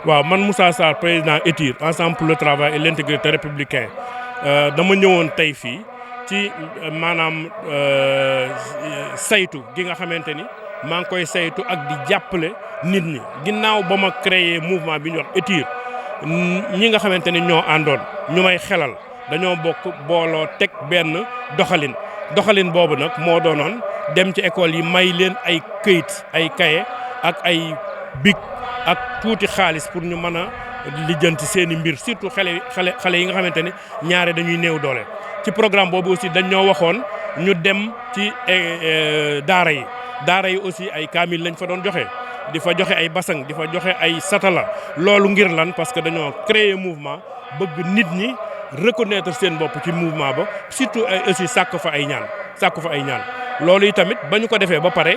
waaw man Moussa Sarr président ETIR ensemble pour le travail et l'intégrité républicain dama ñëwoon tey fii ci maanaam saytu gi nga xamante ni maa ngi koy saytu ak di jàppale nit ñi ginnaaw ba ma créé mouvement bi ñu wax ETIR ñi nga xamante ni ñoo àndoon ñu may xelal dañoo bokk booloo teg benn doxalin boobu nag moo doonoon dem ci école yi may leen ay këyit ay cahier ak ay bic ak tuuti xaalis pour ñu mën a lijjanti seen i mbir surtout xale yi nga xamante ni ñaare dañuy néew doole. ci programme boobu aussi dañ ñoo waxoon ñu dem ci daara yi aussi ay kaamil lañ fa doon joxe di fa joxe ay basang di fa joxe ay satala loolu ngir lan parce que dañoo créer mouvement bëgg nit ñi reconnaître seen bopp ci mouvement ba surtout aussi sàkk fa ay ñaan loolu yi tamit ba ñu ko defee ba pare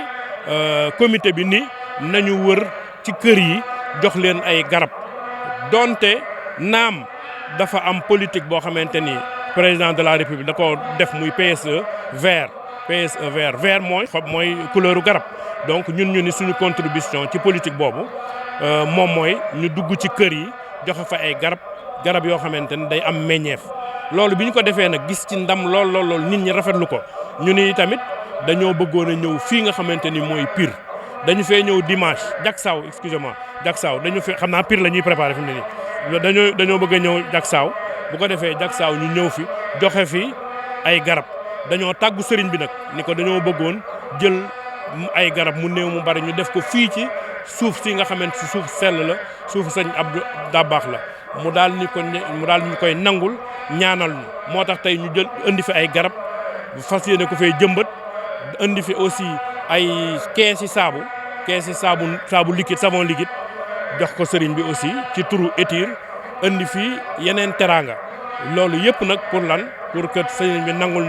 comité bi ni nañu wër ci kër yi jox leen ay garab donte naam dafa am politique boo xamante ni président de la république da ko def muy PSE vert vert mooy xob mooy couleuru garab donc ñun ni suñu contribution ci politique boobu moom mooy ñu dugg ci kër yi joxe fa ay garab yoo xamante ni day am meññeef loolu bi ñu ko defee nag gis ci ndam lool nit ñi rafetlu ko ñu ni tamit dañoo bëggoon a ñëw fii nga xamante ni mooy Pire dañu fee ñëw dimanche Diacksao dañu fee xam naa Pire la ñuy préparé fi mu ne nii dañoo bëgg a ñëw Diacksao bu ko defee Diacksao ñu ñëw fi joxe fi ay garab dañoo tàggu sëriñ bi nag ni ko dañoo bëggoon jël ay garab mu néew mu bari ñu def ko fii ci suuf si nga xamante si suuf sell la suuf sëñ Abdou Dabakh la mu daal ñu koy nangul ñaanal ñu moo tax tey ñu jël indi fi ay garab fas yéene ko fay jëmbat indi fi aussi ay keesi saabu liquide savon liquide jox ko sëriñ bi aussi ci turu ETIR indi fi yeneen teraanga loolu yëpp nag pour lan pour que sëriñ bi nangul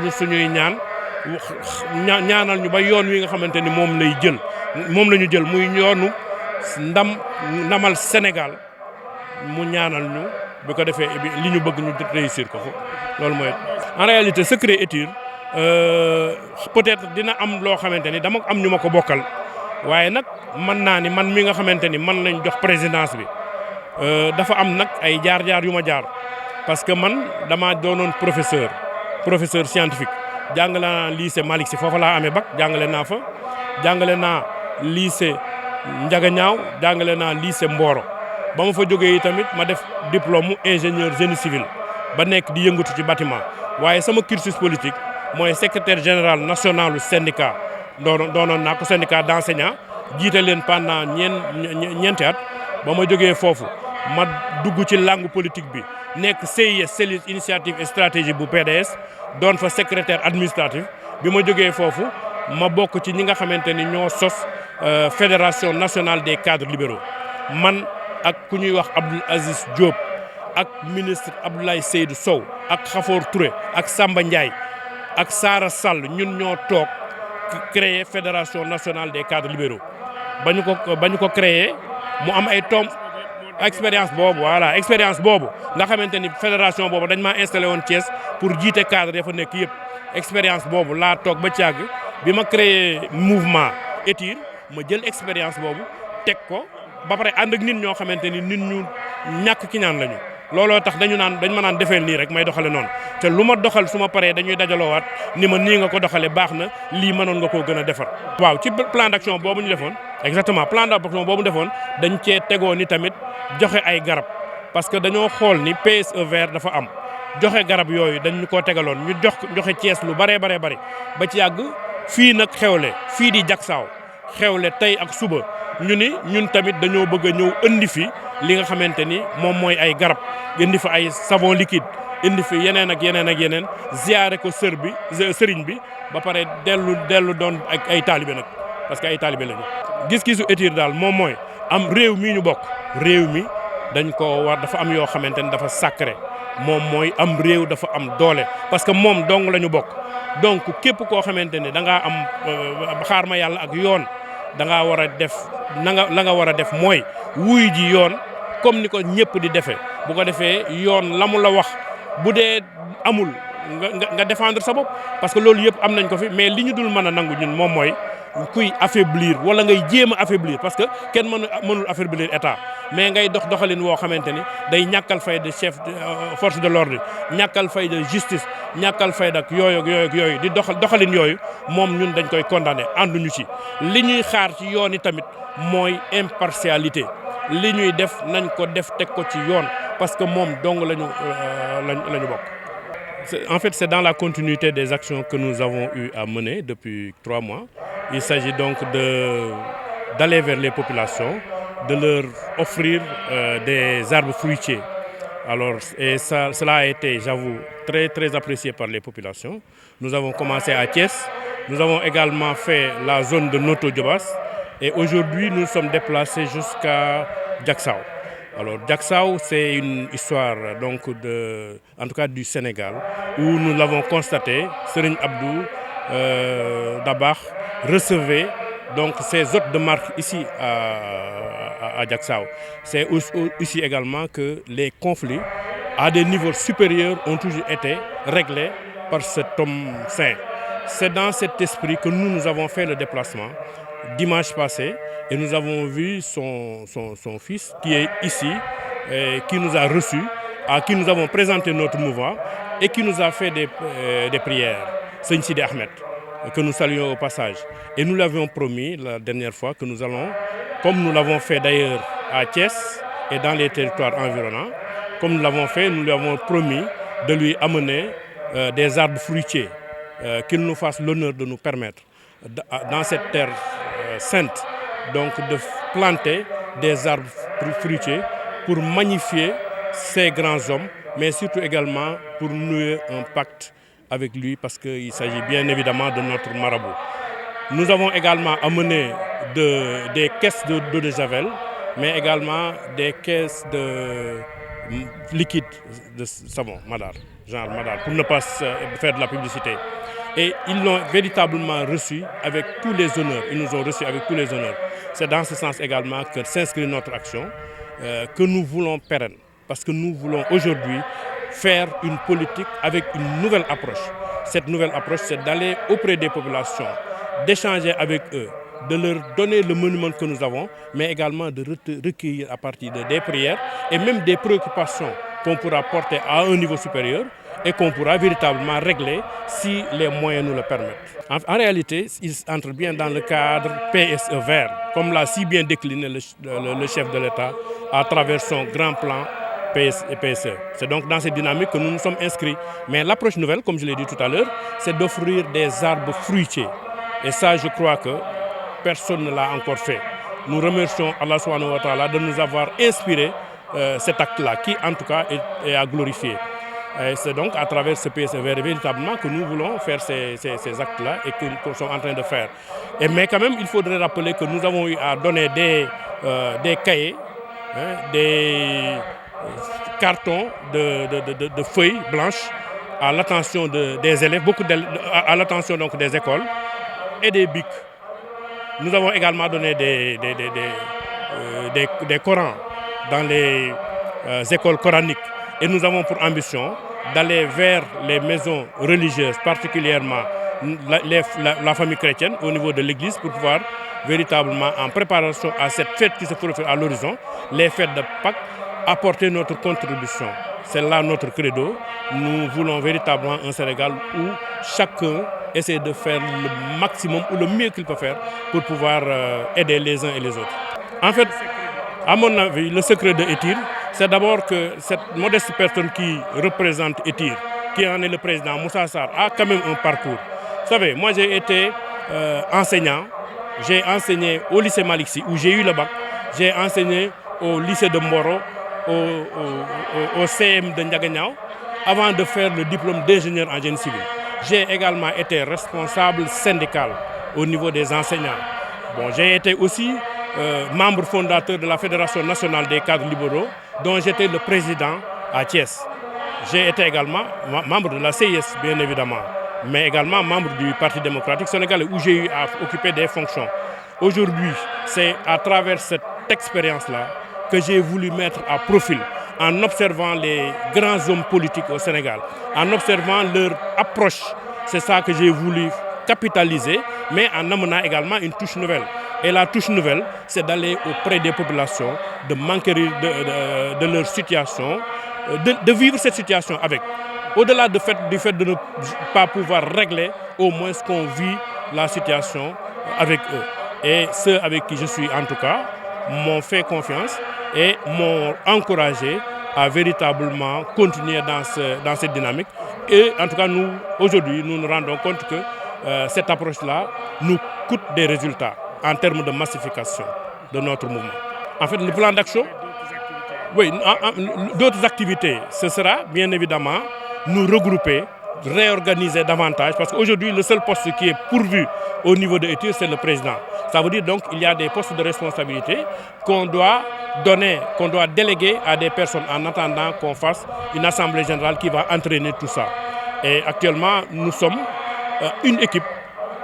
ñu suñuy ñaanal ñu ba yoon wi nga xamante ni moom la ñu jël muy yoonu ndamal Sénégal mu ñaanal ñu bu ko defee li ñu bëgg ñu réussir ko loolu mooy. en réalité secret ETIR peut-être dina am loo xamante ni dama am ñu ma ko bokkal waaye nag mën naa ni man mi nga xamante ni man lañ jox présidence bi dafa am nag ay jaar-jaar yu ma jaar parce que man dama doonoon professeur scientifique jàngale naa lycée Malick Sy foofa laa amee bac jàngale naa lycée Ndiaganiao jàngale naa lycée Mboro ba ma fa jógee yi tamit ma def diplôme ingénieur génie civil ba nekk di yëngatu ci bâtiment waaye sama cursus politique mooy secrétaire général national du syndicat doonoon naa ko syndicat d'enseignants jiite leen pendant ñeenti at ba ma jógee foofu ma dugg ci langue politique bi nekk CIS cellule initiative et stratégie bu PDS doon fa secrétaire administratif bi ma jógee foofu ma bokk ci ñi nga xamante ni ñoo sos fédération nationale des cadres libéraux man ak ku ñuy wax Abdoul Aziz Diop ak ministre Abdoulaye Seydou Sow ak Khafor Touré ak Samba Ndiaye ak Sara Sall ñun ñoo toog créer fédération nationale des cadres libéraux ba ñu ko créer mu am ay expérience boobu nga xamante ni fédération boobu dañ maa installé woon Thiès pour jiite cadre ya fa nekk yëpp expérience boobu laa toog ba càgg bi ma créé mouvement ETIR ma jël expérience boobu teg ko ba pare ànd ak nit ñoo xamante ni nit ñu ñàkk ki ñaan lañu looloo tax dañ ma naan defeel nii rek may doxale noonu te lu ma doxal su ma paree dañuy dajaloowaat ni ma nii nga ko doxale baax na lii mënoon nga koo gën a defar. waaw ci plan d'action boobu ñu defoon exactement plan d'action boobu defoon dañ cee tegoo ni tamit joxe ay garab parce que dañoo xool ni PSE vert dafa am joxe garab yooyu dañ ñu koo tegaloon ñu joxe Thiès lu baree ba ci yàgg fii nag xewle fii di Diacksao xewle tey ak suba ñu ni ñun tamit dañoo bëgg a ñëw indi fi li nga xamante ni moom mooy ay garab indi fi ay savon liquide indi fi yeneen ak yeneen ziyaare ko sëriñ bi ba pare dellu doon ak ay taalibe nag parce que ay taalibe lañu. gis-gisu ETIR daal moom mooy am réew mi ñu bokk réew mi dañ ko war dafa am yoo xamante ni dafa sacré moom mooy am réew dafa am doole parce que moom dong la ñu bokk donc képp koo xamante ni da ngaa am xaar ma yàlla ak yoon da ngaa war a def la nga war a def mooy wuy ji yoon comme ni ko ñëpp di defee bu ko defee yoon la mu la wax bu dee amul nga défendre sa bopp parce que loolu yëpp am nañ ko fi mais li ñu dul mën a nangu ñun moom mooy kuy affaiblir wala ngay jéem a affaiblir parce que kenn mënul affaiblir état mais ngay doxalin woo xamante ni day ñàkkal fayda chef force de l'ordre ñàkkal fayda justice ñàkkal fayda ak yooyu di doxalin yooyu moom ñun dañ koy condamné ànduñu ci. li ñuy xaar ci yoon yi tamit mooy impartialité li ñuy def nañ ko def teg ko ci yoon parce que moom dong lañu bokk. En fait, c'est dans la continuité des actions que nous avons eu à mener depuis 3 mois. Il s'agit donc d'aller vers les populations, de leur offrir des arbres fruitiers. Alors, cela a été, j'avoue, très apprécié par les populations. Nous avons commencé à Thiès, nous avons également fait la zone de Noto Diobass et aujourd'hui nous sommes déplacés jusqu'à Diacksao. Alors Diacksao, c'est une histoire donc en tout cas du Sénégal où nous l'avons constaté, Serigne Abdou Dabakh recevait donc ses hôtes de marque ici à Diacksao. C'est ici également que les conflits à des niveaux supérieurs ont toujours été réglés par cet homme saint. C'est dans cet esprit que nous avons fait le déplacement dimanche passé et nous avons vu son fils qui est ici, qui nous a reçus, à qui nous avons présenté notre mouvement et qui nous a fait des prières. Seigne Sidi Ahmed, que nous saluons au passage. Et nous l'avions promis la dernière fois que nous allons, comme nous l'avons fait d'ailleurs à Thiès et dans les territoires environnants, comme nous l'avons fait, nous lui avons promis de lui amener des arbres fruitiers, qu'il nous fasse l'honneur de nous permettre, dans cette terre sainte, donc de planter des arbres fruitiers pour magnifier ces grands hommes, mais surtout également pour nouer un pacte avec lui parce qu'il s'agit bien évidemment de notre marabout. Nous avons également amené des caisses d'eau de Javel, mais également des caisses de liquide de savon, Madar, genre Madar, pour ne pas faire de la publicité. Et ils l'ont véritablement reçu avec tous les honneurs. Ils nous ont reçus avec tous les honneurs. C'est dans ce sens également que s'inscrit notre action, que nous voulons pérenne. Parce que nous voulons aujourd'hui faire une politique avec une nouvelle approche. Cette nouvelle approche, c'est d'aller auprès des populations, d'échanger avec eux, de leur donner le monument que nous avons, mais également de recueillir à partir des prières et même des préoccupations qu'on pourra porter à un niveau supérieur et qu'on pourra véritablement régler si les moyens nous le permettent. En réalité, il entre bien dans le cadre PSE vert, comme l'a si bien décliné le chef de l'État à travers son grand plan PSE. C'est donc dans cette dynamique que nous nous sommes inscrits. Mais l'approche nouvelle, comme je l'ai dit tout à l'heure, c'est d'offrir des arbres fruitiers. Et ça, je crois que personne ne l'a encore fait. Nous remercions Allah subhanahu wa ta'ala de nous avoir inspiré cet acte-là, qui en tout cas est à glorifier. C'est donc à travers ce PSE véritablement que nous voulons faire ces actes-là et que nous sommes en train de faire. Mais quand même, il faudrait rappeler que nous avons eu à donner des cahiers, des cartons de feuilles blanches à l'attention des élèves, à l'attention donc des écoles et des bics. Nous avons également donné des Corans dans les écoles coraniques et nous avons pour ambition d'aller vers les maisons religieuses, particulièrement la famille chrétienne au niveau de l'église pour pouvoir véritablement en préparation à cette fête qui se profile à l'horizon, les fêtes de Pâques, apporter notre contribution. C'est là notre credo. Nous voulons véritablement un Sénégal où chacun essaie de faire le maximum ou le mieux qu'il peut faire pour pouvoir aider les uns et les autres. En fait, à mon avis, le secret de Etir, c'est d'abord que cette modeste personne qui représente Etir, qui en est le président, Moussa Sarr, a quand même un parcours. Vous savez, moi j'ai été enseignant, j'ai enseigné au lycée Malick Sy où j'ai eu le bac, j'ai enseigné au lycée de Mboro, au CM de Ndiaganiao, avant de faire le diplôme d'ingénieur en génie civil. J'ai également été responsable syndical au niveau des enseignants. Bon, j'ai été aussi membre fondateur de la Fédération nationale des cadres libéraux, dont j'étais le président à Thiès. J'ai été également membre de la CIS, bien évidemment, mais également membre du Parti démocratique sénégalais, où j'ai eu à occuper des fonctions. Aujourd'hui, c'est à travers cette expérience-là que j'ai voulu mettre à profil, en observant les grands hommes politiques au Sénégal, en observant leur approche. C'est ça que j'ai voulu capitaliser, mais en amenant également une touche nouvelle. Et la touche nouvelle, c'est d'aller auprès des populations, de manquer de leur situation, de vivre cette situation avec. Au-delà du fait de ne pas pouvoir régler, au moins qu'on vit la situation avec eux. Et ceux avec qui je suis en tout cas m'ont fait confiance et m'ont encouragé à véritablement continuer dans cette dynamique. Et en tout cas, nous, aujourd'hui, nous nous rendons compte que cette approche-là nous coûte des résultats en termes de massification de notre mouvement. En fait, le plan d'action, oui, d'autres activités, ce sera bien évidemment nous regrouper, réorganiser davantage, parce qu'aujourd'hui, le seul poste qui est pourvu au niveau de l'État, c'est le président. Ça veut dire donc qu'il y a des postes de responsabilité qu'on doit donner, qu'on doit déléguer à des personnes en attendant qu'on fasse une assemblée générale qui va entraîner tout ça. Et actuellement, nous sommes une équipe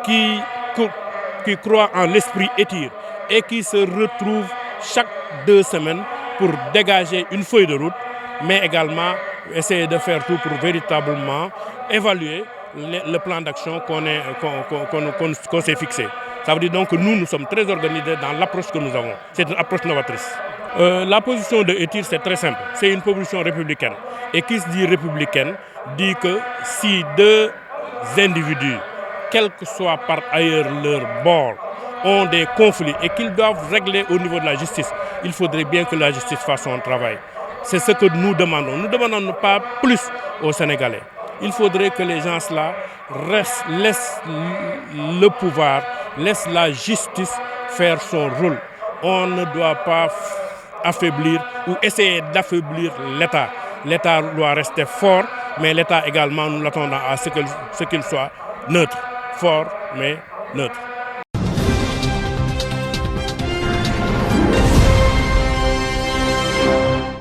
qui croit en l'esprit étire et qui se retrouve chaque 2 semaines pour dégager une feuille de route, mais également essayer de faire tout pour véritablement évaluer le plan d'action qu'on s'est fixé. Ça veut dire donc que nous sommes très organisés dans l'approche que nous avons. C'est une approche novatrice. La position de ETIR, c'est très simple. C'est une position républicaine. Et qui se dit républicaine dit que si 2 individus, quel que soit par ailleurs leur bord, ont des conflits et qu'ils doivent régler au niveau de la justice, il faudrait bien que la justice fasse son travail. C'est ce que nous demandons. Nous ne demandons pas plus aux Sénégalais. Il faudrait que les gens-là laissent le pouvoir, laissent la justice faire son rôle. On ne doit pas affaiblir ou essayer d'affaiblir l'État. L'État doit rester fort, mais l'État également, nous l'attendons à ce qu'il soit neutre. Fort, mais neutre.